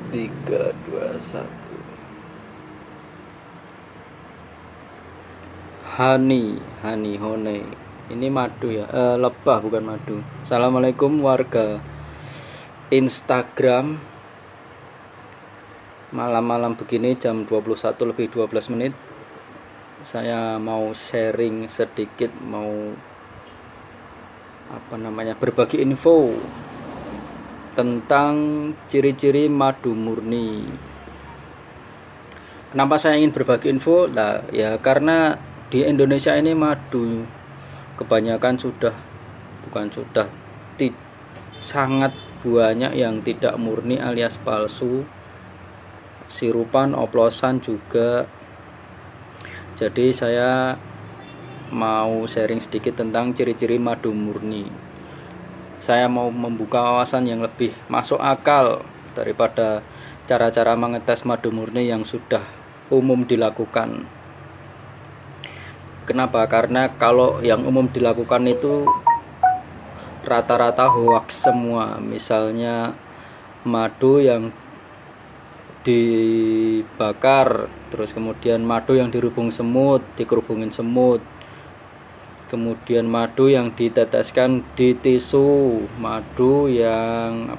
3, 2, 1. Hone. Ini madu ya, lebah bukan madu. Assalamualaikum warga Instagram. Malam-malam begini jam 21:12 saya mau sharing sedikit, mau berbagi info tentang ciri-ciri madu murni. Kenapa saya ingin berbagi info? Ya karena di Indonesia ini madu kebanyakan sangat banyak yang tidak murni alias palsu, sirupan, oplosan juga. Jadi saya mau sharing sedikit tentang ciri-ciri madu murni. Saya mau membuka wawasan yang lebih masuk akal daripada cara-cara mengetes madu murni yang sudah umum dilakukan. Kenapa? Karena kalau yang umum dilakukan itu rata-rata hoax semua. Misalnya madu yang dibakar, terus kemudian madu yang dikerubungin semut, kemudian madu yang diteteskan di tisu, madu yang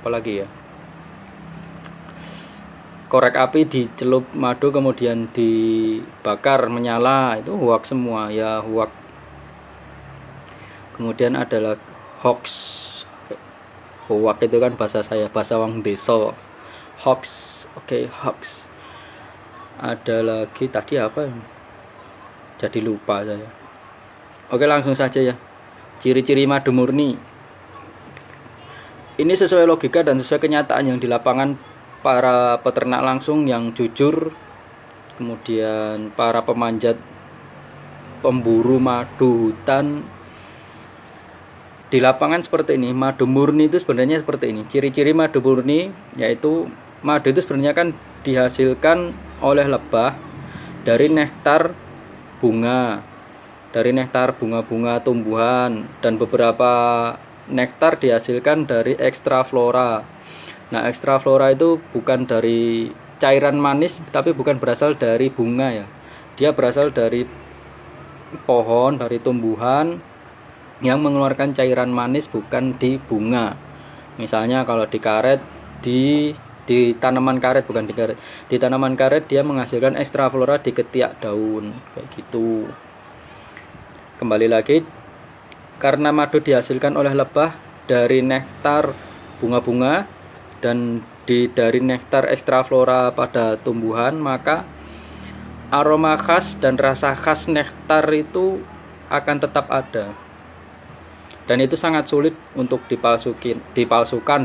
korek api dicelup madu kemudian dibakar menyala, itu hoax semua ya, hoax. Kemudian adalah hoax itu kan bahasa saya, bahasa wong desa. Hoax. Hoax. Ada lagi tadi apa? Jadi lupa saya. Oke, langsung saja ya. Ciri-ciri madu murni. Ini sesuai logika dan sesuai kenyataan yang di lapangan. Para peternak langsung yang jujur, kemudian para pemanjat pemburu madu hutan di lapangan seperti ini. Madu murni itu sebenarnya seperti ini. Ciri-ciri madu murni yaitu madu itu sebenarnya kan dihasilkan oleh lebah dari nektar bunga, dari nektar bunga-bunga tumbuhan, dan beberapa nektar dihasilkan dari ekstra flora. Nah, ekstra flora itu bukan dari cairan manis, tapi bukan berasal dari bunga ya. Dia berasal dari pohon, dari tumbuhan yang mengeluarkan cairan manis, bukan di bunga. Misalnya kalau di karet, di tanaman karet, bukan di karet. Di tanaman karet dia menghasilkan ekstra flora di ketiak daun, kayak gitu. Kembali lagi, karena madu dihasilkan oleh lebah dari nektar bunga-bunga dan dari nektar ekstra flora pada tumbuhan, maka aroma khas dan rasa khas nektar itu akan tetap ada. Dan itu sangat sulit untuk dipalsukan.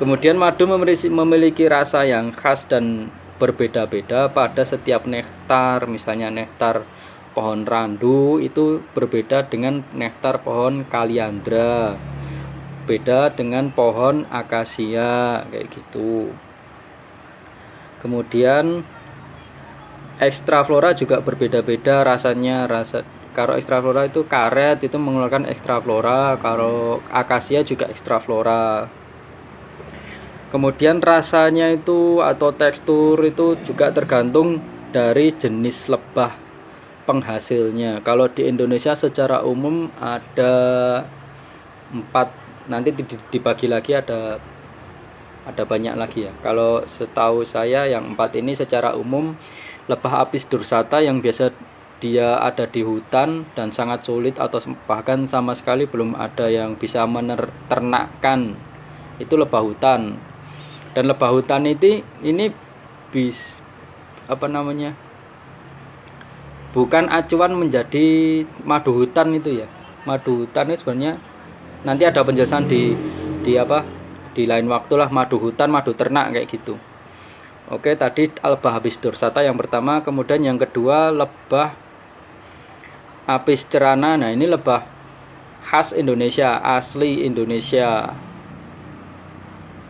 Kemudian madu memiliki rasa yang khas dan berbeda-beda pada setiap nektar. Misalnya nektar pohon randu itu berbeda dengan nektar pohon kaliandra, beda dengan pohon akasia, kayak gitu. Kemudian ekstra flora juga berbeda-beda rasanya. Kalau ekstra flora itu karet itu mengeluarkan ekstra flora, kalau akasia juga ekstra flora. Kemudian rasanya itu atau tekstur itu juga tergantung dari jenis lebah penghasilnya. Kalau di Indonesia secara umum ada 4, nanti dibagi lagi ada banyak lagi ya. Kalau setahu saya yang 4 ini secara umum lebah Apis dorsata yang biasa dia ada di hutan dan sangat sulit atau bahkan sama sekali belum ada yang bisa menernakkan, itu lebah hutan. Dan lebah hutan ini bukan acuan menjadi madu hutan itu ya. Madu hutan itu sebenarnya nanti ada penjelasan di lain waktu lah, madu hutan, madu ternak, kayak gitu. Oke, tadi lebah Apis dorsata yang pertama, kemudian yang kedua lebah Apis cerana. Nah, ini lebah khas Indonesia, asli Indonesia.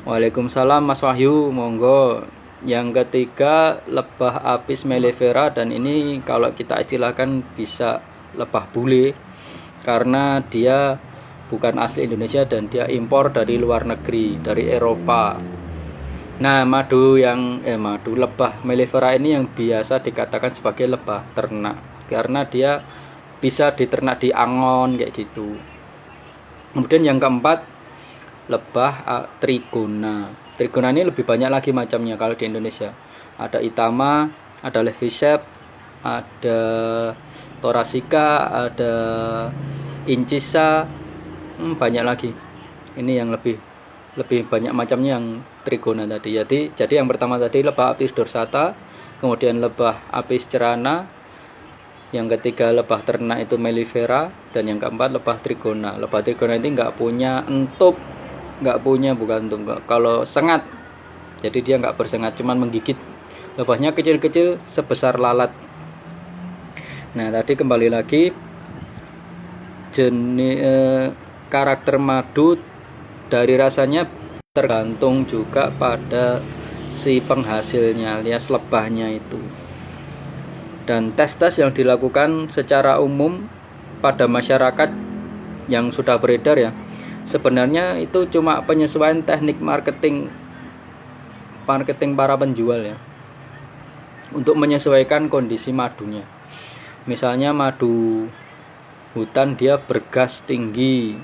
Waalaikumsalam Mas Wahyu, monggo. Yang ketiga lebah Apis mellifera, dan ini kalau kita istilahkan bisa lebah bule karena dia bukan asli Indonesia dan dia impor dari luar negeri, dari Eropa. Nah, madu lebah mellifera ini yang biasa dikatakan sebagai lebah ternak karena dia bisa diternak di angon kayak gitu. Kemudian yang keempat, lebah trigona. Trigona ini lebih banyak lagi macamnya kalau di Indonesia. Ada itama, ada levisep, ada thoracea, ada incisa, banyak lagi. Ini yang lebih banyak macamnya yang trigona tadi. Jadi yang pertama tadi lebah apis dorsata, kemudian lebah apis cerana, yang ketiga lebah ternak itu mellifera, dan yang keempat lebah trigona. Lebah trigona ini nggak punya entup, kalau sengat, jadi dia nggak bersengat, cuman menggigit. Lebahnya kecil-kecil sebesar lalat. Nah, tadi kembali lagi jenis karakter madu dari rasanya tergantung juga pada si penghasilnya alias lebahnya itu. Dan tes-tes yang dilakukan secara umum pada masyarakat yang sudah beredar ya, sebenarnya itu cuma penyesuaian teknik marketing para penjual ya, untuk menyesuaikan kondisi madunya. Misalnya madu hutan dia bergas tinggi,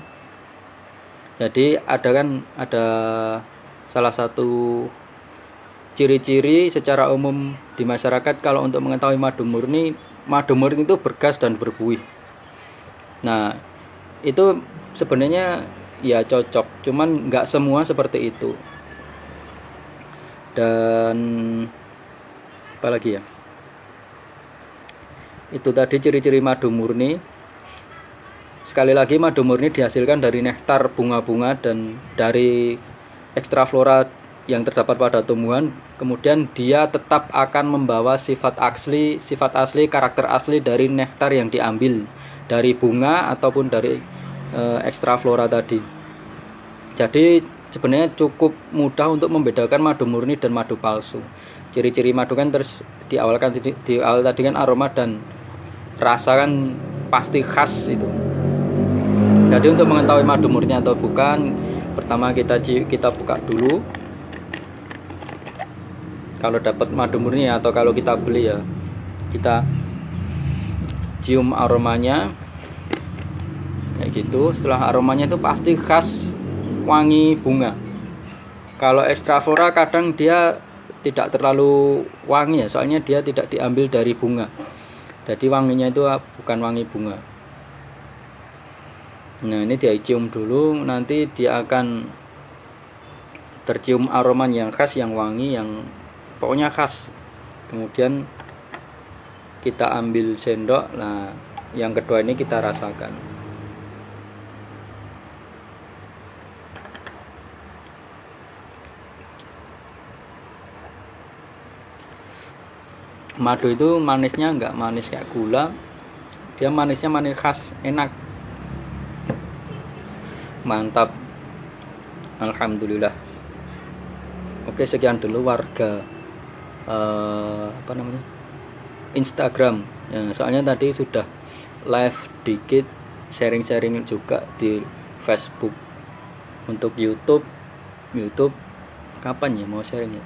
jadi ada salah satu ciri-ciri secara umum di masyarakat kalau untuk mengetahui madu murni itu bergas dan berbuih. Nah, itu sebenarnya ya cocok, cuman nggak semua seperti itu. Dan apalagi ya, itu tadi ciri-ciri madu murni. Sekali lagi, madu murni dihasilkan dari nektar bunga-bunga dan dari ekstra flora yang terdapat pada tumbuhan. Kemudian dia tetap akan membawa sifat asli, karakter asli dari nektar yang diambil dari bunga ataupun dari ekstra flora tadi. Jadi sebenarnya cukup mudah untuk membedakan madu murni dan madu palsu. Ciri-ciri madu kan di awal tadi kan aroma dan rasa kan pasti khas itu. Jadi untuk mengetahui madu murni atau bukan, pertama kita buka dulu. Kalau dapat madu murni atau kalau kita beli ya, kita cium aromanya kayak gitu. Setelah aromanya itu pasti khas wangi bunga. Kalau ekstra flora kadang dia tidak terlalu wangi ya, soalnya dia tidak diambil dari bunga. Jadi wanginya itu bukan wangi bunga. Nah, ini dia cium dulu, nanti dia akan tercium aroma yang khas, yang wangi, yang pokoknya khas. Kemudian kita ambil sendok. Nah, yang kedua ini kita rasakan. Madu itu manisnya nggak manis kayak gula, dia manisnya manis khas, enak. Mantap, alhamdulillah. Oke, sekian dulu warga Instagram ya, soalnya tadi sudah live dikit, sharing juga di Facebook. Untuk YouTube kapan ya mau sharing ya,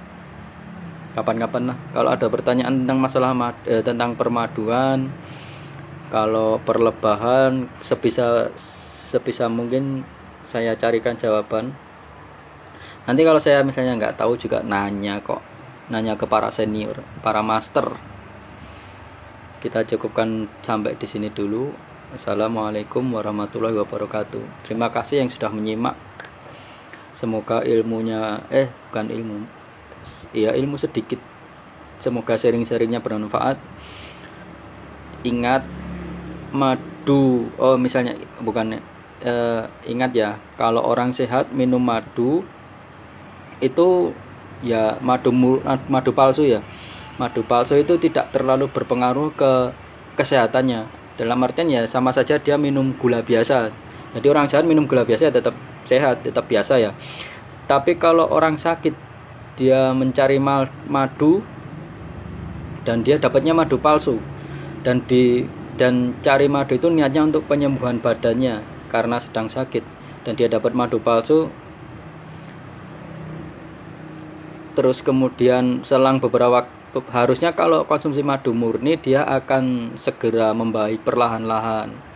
kapan-kapan lah. Kalau ada pertanyaan tentang masalah tentang permaduan, kalau perlebahan, sebisa mungkin saya carikan jawaban. Nanti kalau saya misalnya nggak tahu juga nanya ke para senior, para master. Kita cukupkan sampai di sini dulu. Assalamualaikum warahmatullahi wabarakatuh. Terima kasih yang sudah menyimak. Semoga ilmunya bukan ilmu, ya ilmu sedikit. Semoga sharing-sharingnya bermanfaat. Ingat madu, ingat ya, kalau orang sehat minum madu itu ya madu palsu ya. Madu palsu itu tidak terlalu berpengaruh ke kesehatannya. Dalam artian ya sama saja dia minum gula biasa. Jadi orang sehat minum gula biasa ya tetap sehat, tetap biasa ya. Tapi kalau orang sakit dia mencari madu dan dia dapatnya madu palsu, dan cari madu itu niatnya untuk penyembuhan badannya karena sedang sakit, dan dia dapat madu palsu, terus kemudian selang beberapa waktu, harusnya kalau konsumsi madu murni dia akan segera membaik perlahan-lahan.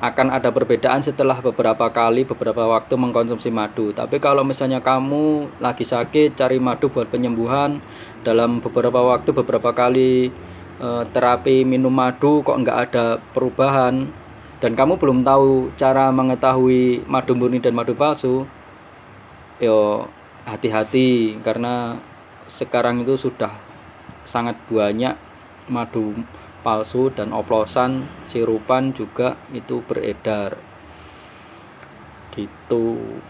Akan ada perbedaan setelah beberapa waktu mengkonsumsi madu. Tapi kalau misalnya kamu lagi sakit cari madu buat penyembuhan, dalam beberapa kali terapi minum madu kok nggak ada perubahan, dan kamu belum tahu cara mengetahui madu murni dan madu palsu, yo hati-hati, karena sekarang itu sudah sangat banyak madu palsu dan oplosan, sirupan juga itu beredar gitu.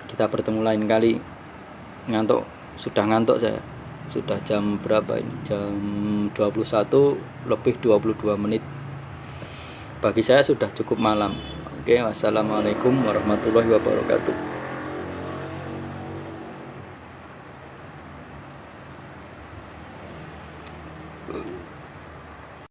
Kita bertemu lain kali. Sudah ngantuk saya. Sudah jam berapa ini? Jam 21:22. Bagi saya sudah cukup malam. Oke, wassalamualaikum warahmatullahi wabarakatuh.